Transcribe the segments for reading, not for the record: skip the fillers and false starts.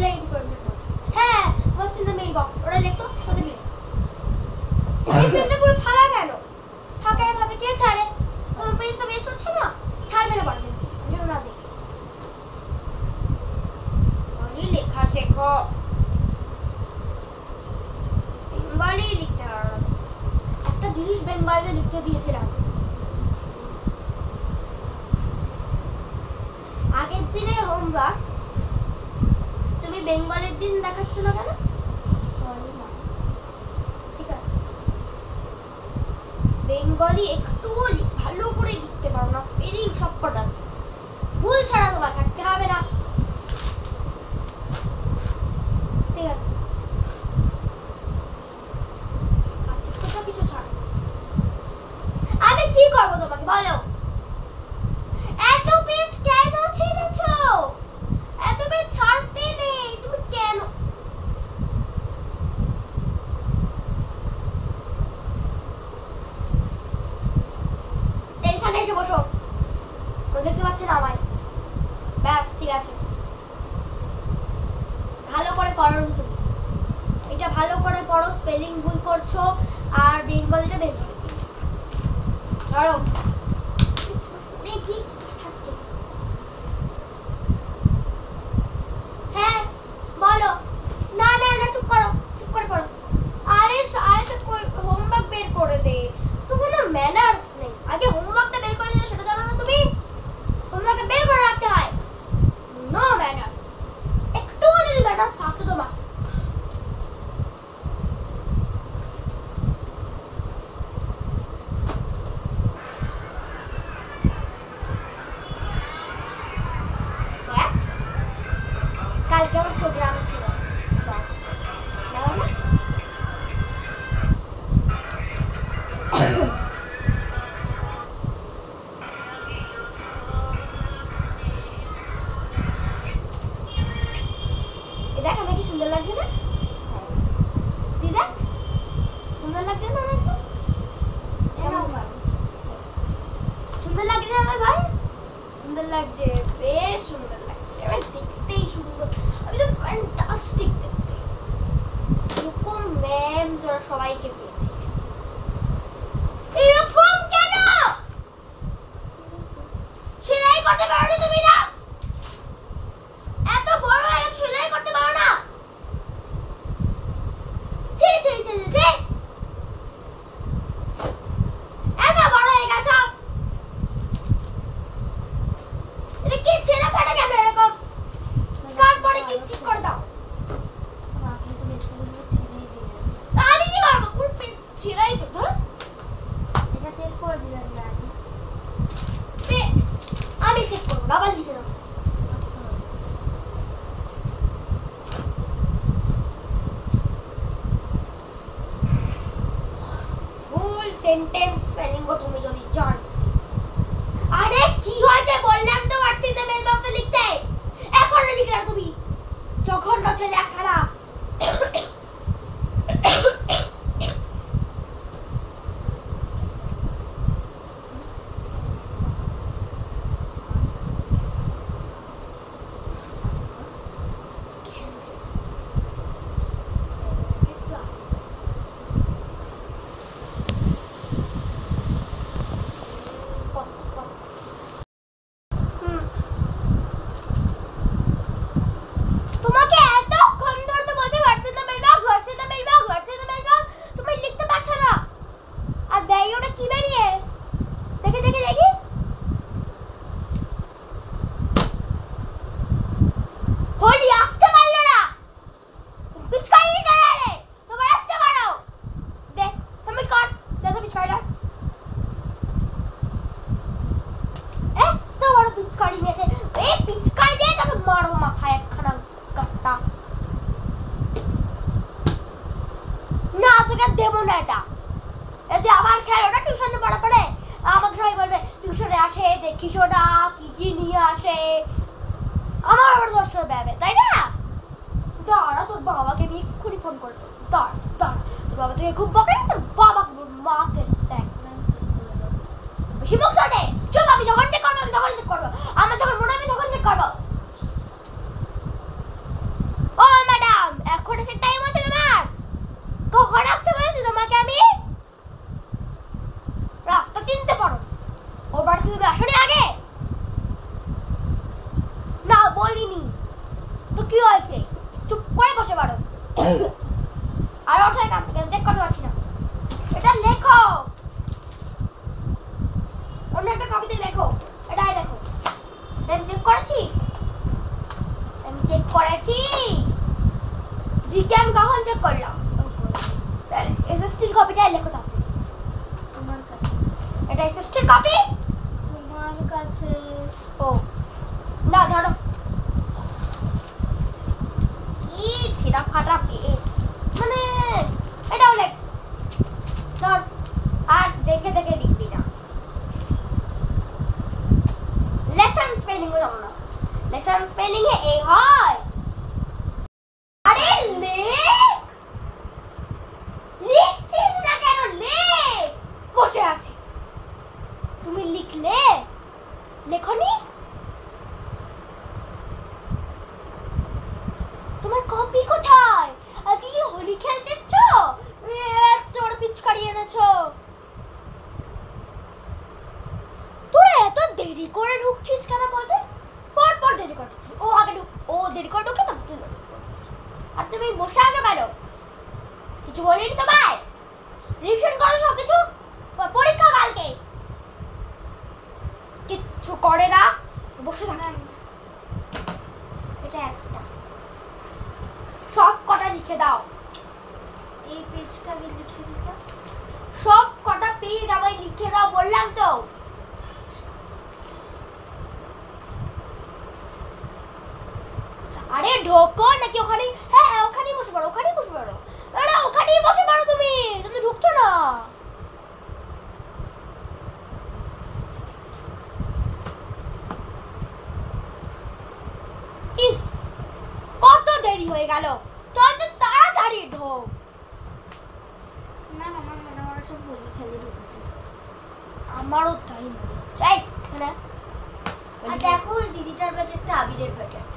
ভুলে গেছি পড়াটা। হ্যাঁ what's in the mailbox ওটা লিখতো ওটা কি এটা পুরো ফাঁকা কেন ফাঁকা এভাবে কে ছাড়ে আমার পেজটা বেস্ট হচ্ছে না ছাড়বে না পড়া দেখি আমি না দেখি বলি লেখা শেখো বেঙ্গলি লিখতে পারো একটা জিনিস বেঙ্গলিতে লিখতে দিয়েছিলাম আগের দিনের হোমওয়ার্ক তুমি বেঙ্গলের দিন দেখাচ্ছ না কেন সরি মা ঠিক আছে বেঙ্গলি একটু ভালো করে লিখতে পারো না স্পেলিং সব কটা ভুল ছাড়া তোমার থাকতে হবে না ঠিক আছে আচ্ছা কিছু ছাড় আমি কি করবো তোমাকে বলো এত পেজ কেন ছেড়েছো এত পেজ ছাড়তে নেই তুমি কেন এখানে এসে বসো ও দেখতে পাচ্ছে না আমায় ব্যাস ঠিক আছে ভালো করে করো তুমি এটা ভালো করে পড়ো স্পেলিং ভুল করছো আর বেঙ্গলিটা বেঙ্গলি ধরো ঠিক থাকছে হ্যাঁ বলো না না না চুপ করে পড়ো আরে হোমওয়ার্ক বের করে দে তোমার না ম্যানার্স নেই আগে হোমওয়ার্কটা বের করে দিলে সেটা জানো না তুমি হোমওয়ার্কটা বের করে রাখতে হয় নো ম্যানার্স একটু যদি ম্যানার্স থাকতো তোমার কালকে আমার প্রোগ্রাম ছিল দেখ আমার কি সুন্দর লাগছে না দিদা সুন্দর লাগছে না আমাকে সুন্দর লাগে না আমার ভাই সুন্দর লাগছে বেশ সুন্দর লাগছে আমার দেখতেই সুন্দর আমি তো ফ্যান্টাস্টিক দেখতে এরকম ম্যাম যারা সবাইকে পেয়েছে এরকম কেন সেলাই করতে পারো না তুমি না এত বড় হয়ে সেলাই করতে পারো না এত বড় হয়ে গেছো এটা কি ছেড়ে ফেলে কেন এরকম তারপরে কি ঠিক করে দাও আমি কি করবো পুরো ছিড়াই তো ধর এটা চেক করে দিলাম আমি চেক করবো আবার লিখে দেবো ফুল সেন্টেন্স স্পেলিং ও তুমি যদি জানো আরে কি হয়েছে বললাম তো হোয়াটসঅ্যাপে মেল বক্সে লিখতে এখন লিখে দাও তুমি জঘন্য ছেলে খারাপ তোমাকে এতক্ষণ ধরে তো বলছি হোয়াটসঅ্যাপে মেল বক্স তুমি লিখতে পারছো না আর দেই ওটা কি বেরিয়ে দেখি হোলি আসতে পারলো না পিছকাই নি চলে রে তোমার আসতে পারো দে সাবমিট কর দেখো পিছকাইটা এত বড় পিছকাই নিয়েছে এই পিছকাই দিয়ে তোকে মারো মাথায় একখানা কাটটা না তোকে দেবো না এটা যদি আবার খেলো না টিউশনে পড়া পড়ে আমাকে সবাই বলবে টিউশনে আসে দেখিস না কি নিয়ে আসে আমার আবার দোষ হবে তাই না দাঁড়া তোর বাবাকে আমি এক্ষুনি ফোন করবো দাঁড়া তোর বাবা তোকে খুব বকে না তোর বাবাকে মাকে দেখ বেশি মুখ চলে চুপ আমি যখন চেক করবো আমার যখন মনে হবে তখন চেক করবো বলিনি আগে? না বলিনি তো কি হয়েছে? চুপ করে বসে পড়ো। আর ওঠো এখান থেকে, চেক করতে পারছি না। এটা লেখো, অন্য একটা কপিতে লেখো, এটাই লেখো। আমি চেক করেছি, জিকে আমি কখন চেক করলাম? এসএসটির কপিটাই লেখো তাহলে। তোমার কাছে। এটা এসএসটির কপি? তোমার কাছে। ও না, ধরো। কি ছিড়া ফাটা পেজ, মানে এটাও লেখ। ধর, আর দেখে দেখে লিখবি না। লেসন স্পেলিং জানো না? লেসন স্পেলিং এ এ হয়। আরে লেখ, লিখছিস না কেন? লেখ, বসে আছে। তুমি লিখলে, লেখনি? তোমার কপি কোথায়? আজকে কি হোলি খেলতে এসছো? তোর পিচকারি এনেছো? তোরা এত দেরি করে ঢুকছিস কেন বলতে? পর পর দেরি করে ঢুকলি। ও আগে ও দেরি করে ঢুকলো না তুই। আর তুমি বসে আছো কেন? কিছু বলিনি তোমায়? রিভিশন করো সব কিছু, পরীক্ষা কালকে। কিচ্ছু করে না, বসে থাকেন। এটা একটা, সব কটা লিখে দাও। এই পেজটাকে লিখে দিলাম। সব কটা পেজ আমায় লিখে দাও বললাম তো। আরে ঢোকো নাকি ওখানে? হ্যাঁ ওখানেই বসে পড়ো, ওখানেই বসে পড়ো। আরে ওখানেই বসে পড়ো, তুমি তুমি ঢুকছো না। ইস, কত দেরি হয়ে গেল। চল তো তাড়াতাড়ি ঢোক। না আমার মনে হয় সব হোলি খেলে ঢুকেছে। আমারও তাই মনে হচ্ছে। এই এখানে আর দেখো ওই দিদিটার ব্যাগে একটা আবিরের প্যাকেট।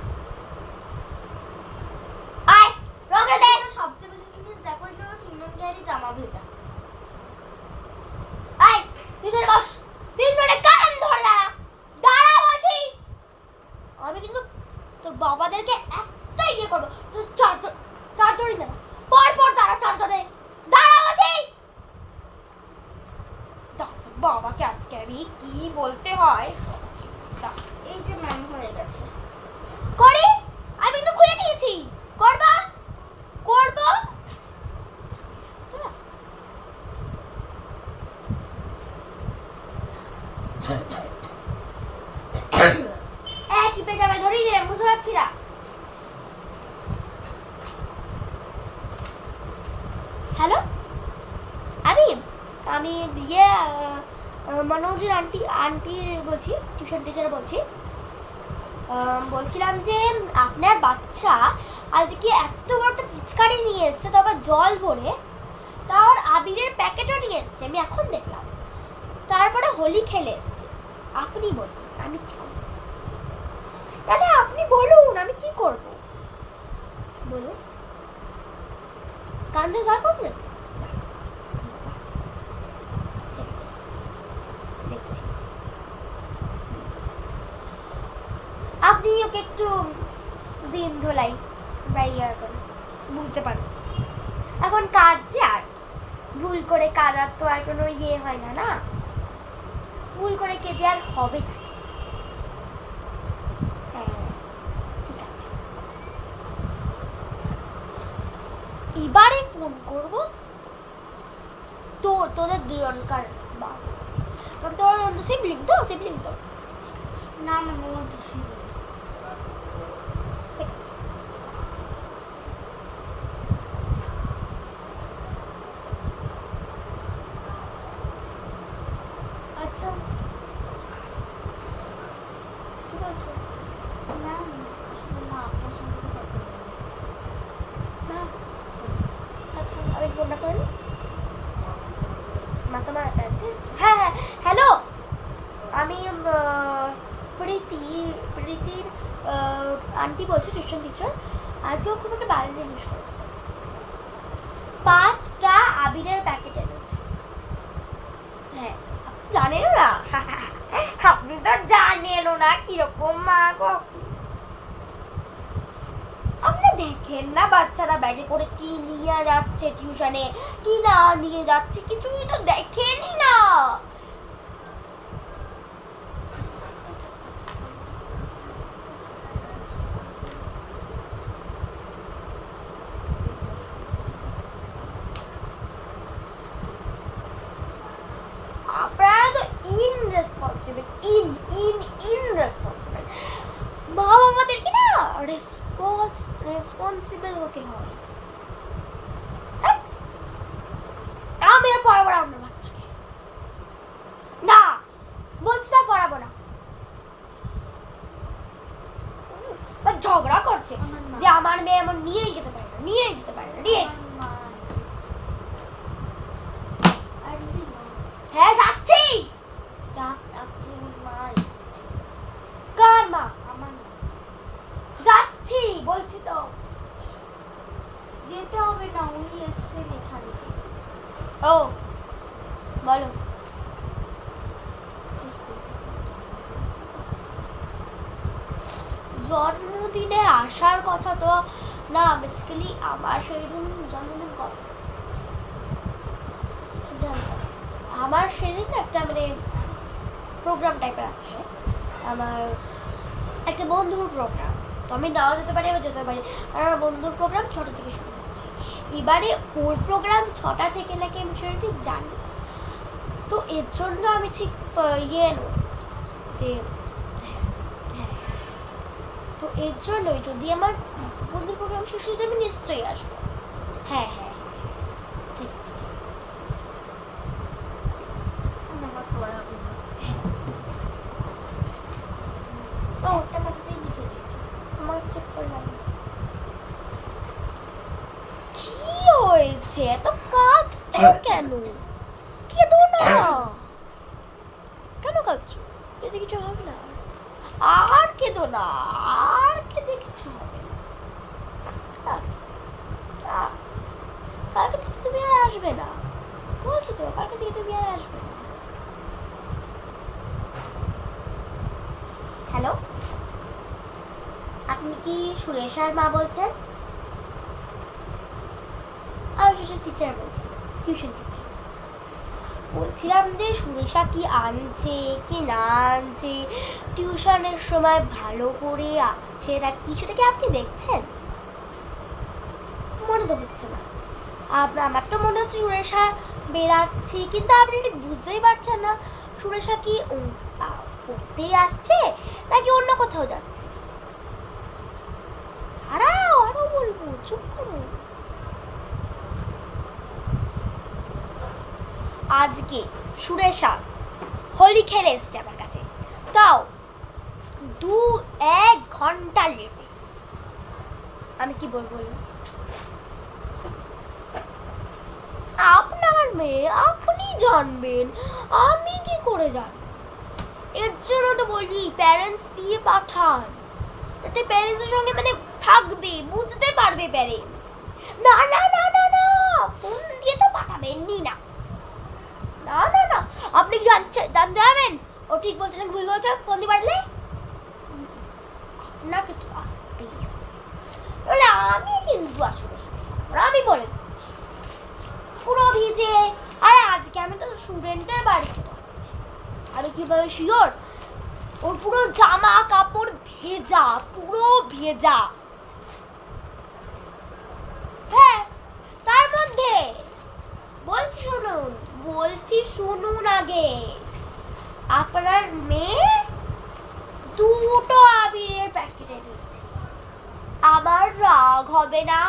আয় রঙে দে। সবচেয়ে বেশি জিনিস দেখো এটা তিনজন গাড়ি জামা ভেজা। আয় ভিতরে বস। তিনজনে কান ধরে দাঁড়া, দাঁড়া বলছি। আমি কিন্তু তোর বাবাদেরকে এত ইয়ে করবো। তুই চারজনই দাঁড়া, পর পর দাঁড়া, চারজনে দাঁড়া বলছি। বাবাকে আজকে আমি কি বলতে হয়? এই যে ম্যাম হয়ে গেছে। করি, আমি তো খুলে নিয়েছি। করবা করবো। কি পেয়ে যাবে, ধরিয়ে দিলাম, বুঝতে পারছি না। হ্যালো, আমি ইয়ে মনোজের আন্টি বলছি, টিউশন টিচার বলছি। বলছিলাম যে আপনার বাচ্চা আজকে এত বড় একটা পিচকারি নিয়ে এসছে, তো আবার জল ভরে, তার আবিরের প্যাকেটও নিয়ে এসছে, আমি এখন দেখলাম। তারপরে হোলি খেলে এসছে। আপনি বলুন আমি কি করবো? না আপনি বলুন আমি কি করবো, বলুন। কান্দে যা করবে আপনি ওকে একটু দিন ধোলাই বুঝতে পারেন। এখন কাঁদছে, আর ভুল করে কাঁদার তো আর কোনো ইয়ে হয় না, না ভুল করে কেঁদে আর হবে। হ্যাঁ ঠিক আছে, এবারে ফোন করবো তো তোদের দুজনকার বাবা। তোর সিবলিং তো না মামা ও পিসি। ঠিক আছে। আচ্ছা কি বলছো? না আসলে মা আপনার সঙ্গে কথা বলবো। মা, আচ্ছা আমি ফোনটা করে নিই। মা তোমার হ্যাঁ হ্যাঁ হ্যালো, আমি প্রীতির আন্টি বলছি, টিউশন টিচার। আজকে ও খুব একটা বাজে জিনিস করেছে। 5টা আবিরের প্যাকেট এনেছে। হ্যাঁ জানেন না, আপনি তো জানেন না কিরকম মা গো। আপনি দেখেন না বাচ্চারা ব্যাগে করে কি নিয়ে যাচ্ছে টিউশনে, কি না নিয়ে যাচ্ছে, কিছুই তো দেখেনই না। আপনারা তো ইনরেসপন্সিবল, ইনরেসপন্সিবল। মা বাবাদেরকে না রেসপন্সিবল হতে হয়। হ্যাঁ? আমি আর পড়াবো না আপনার বাচ্চাকে, না বলছি না, পড়াবো না। ঝগড়া করছে যে আমার মেয়ে এমন নিয়েই যেতে পারে না, নিয়েই যেতে পারে না, নিয়ে। হ্যাঁ যাচ্ছি। কার মা? যাচ্ছি বলছি তো। যেতে হবে না, উনি এসছেন এখানে। ও বলো। জন্মদিনে আসার কথা তো না, বেসিক্যালি আমার সেদিন জন্মদিন কবে, আমার সেদিন একটা মানে প্রোগ্রাম টাইপের আছে, আমার একটা বন্ধুর প্রোগ্রাম। তো আমি নাও যেতে পারি, আবার যেতে পারি, কারণ আমার বন্ধুর প্রোগ্রাম 6টা থেকে শুরু হচ্ছে। এবারে ওর প্রোগ্রাম 6টা থেকে নাকি আমি সেটা ঠিক জানি। তো এর জন্য আমি ঠিক ইয়ে নই যে, হ্যাঁ, তো এর জন্যই যদি আমার বন্ধুর প্রোগ্রাম শেষ হয়ে যায় আমি নিশ্চয়ই আসবো। হ্যাঁ হ্যাঁ ঠিক আছে, ঠিক আছে। ওটা খাতাতেই লিখে দিয়েছি। আমার চেক করলাম কি হয়েছে, এত কাঁদছো কেন? কেঁদো না, কেন কাঁদছো? কেঁদে কিছু হবে না, আর কেঁদো না, আর কেঁদে কিছু হবে না। কালকে থেকে তুমি আর আসবে না, বলছি তো, কালকে থেকে তুমি আর আসবে না। হ্যালো, আপনি কি সুরেশার মা বলছেন? আমি সুরেশার টিচার বলছি, টিউশন টিচার। বলছিলাম যে সুরেশা কি আনছে কি না আনছে, টিউশনের সময় ভালো করে আসছে না কি, সেটা কি আপনি দেখছেন? মনে তো হচ্ছে না। আমার তো মনে হচ্ছে সুরেশা বেরাচ্ছি, কিন্তু আপনি ঠিক বুঝতেই পারছেন না সুরেশা কি পড়তেই আসছে নাকি অন্য কোথাও যাচ্ছে। আরো বলবো, চুপ করুন। আজকে সুরেশা হোলি খেলে এসছে আমার কাছে, তাও 1 ঘন্টা লেটে। আমি কি বলবো? আপনার মেয়ে, আপনি জানবেন, আমি কি করে জানবো? এর জন্য তো বলি প্যারেন্টস দিয়ে পাঠান, যাতে প্যারেন্টসের সঙ্গে মানে থাকবে, বুঝতে পারবে প্যারেন্টস। না না না না না, ফোন দিয়ে তো পাঠাবেনই না। না না না, আপনি জানতে যাবেন ও ঠিক বলছে না ভুল বলছে, ফোন দিয়ে পারলে আপনাকে তো আসতেই হবে। আমি কিন্তু আসলে আমি বলে দিচ্ছি পুরো ভিজে। আরে আজকে আমি তো স্টুডেন্টের বাড়িতে যাচ্ছি, আমি কিভাবে শিওর? ওর পুরো জামা কাপড় ভেজা, পুরো ভেজা। হ্যাঁ, তার মধ্যে বলছি শুনুন আগে, আপনার মেয়ে 2টো আবিরের প্যাকেট এনেছে। আমার রাগ হবে না?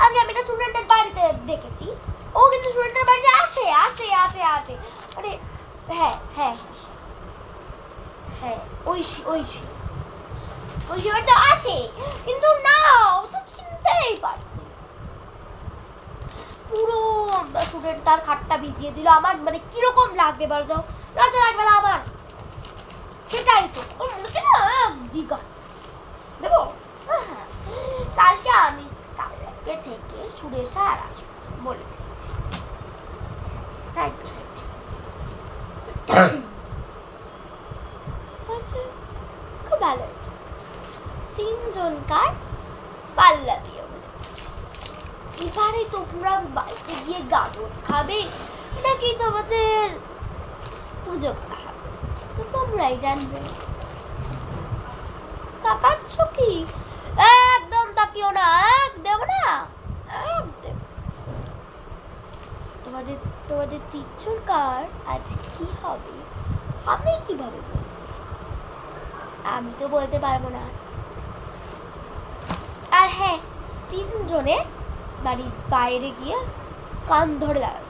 আজকে আমি একটা স্টুডেন্টের বাড়িতে দেখেছি, ও কিন্তু স্টুডেন্টের বাড়িতে আসে আসে আসে আসে মানে হ্যাঁ হ্যাঁ হ্যাঁ ওই বাড়িতে আসে, কিন্তু না, ও তো চিনতেই পারছে। পুরো স্টুডেন্ট তার খাটটা ভিজিয়ে দিল, আমার মানে কিরকম লাগবে বলতো? লজ্জা লাগবে না আমার? সেটাই তো ওর মুখে না দিগা দেবো। কালকে আমি থেকে সুরেশা আর আসবো বলে দিচ্ছি। তাই তো আচ্ছা, খুব ভালো হয়েছে। তিনজনকার পাল্লা দিয়ে বলে, এবারে তোমরা বাড়িতে গিয়ে গাজর খাবে নাকি তোমাদের পুজো করা হবে, তো তোমরাই জানবে। তাকাচ্ছ কি? একদম তাকিও না, একদম না, একদম। তোমাদের তিনজনকার আজ কি হবে আমি কিভাবে বলবো? আমি তো বলতে পারবো না। আর হ্যাঁ, তিনজনে বাড়ির বাইরে গিয়ে কান ধরে দাঁড়াবে।